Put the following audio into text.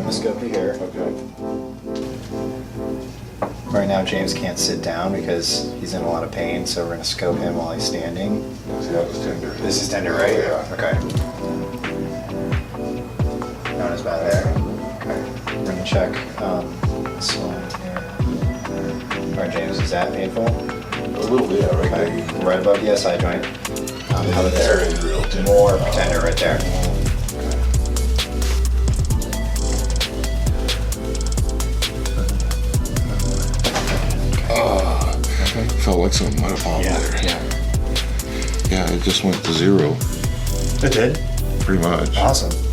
gonna scope you here. Okay. Right now, James can't sit down because he's in a lot of pain, so we're gonna scope him while he's standing. See, that was tender. This is tender, right? Yeah. Okay. Not as bad there. Okay. We're gonna check this one here. All right, James, is that painful? A little bit, right Okay. there. Right above the SI joint. How about there? It's real tender. More tender right there. Felt like something might have fallen there. Yeah, it just went to 0, It did? pretty much. Awesome.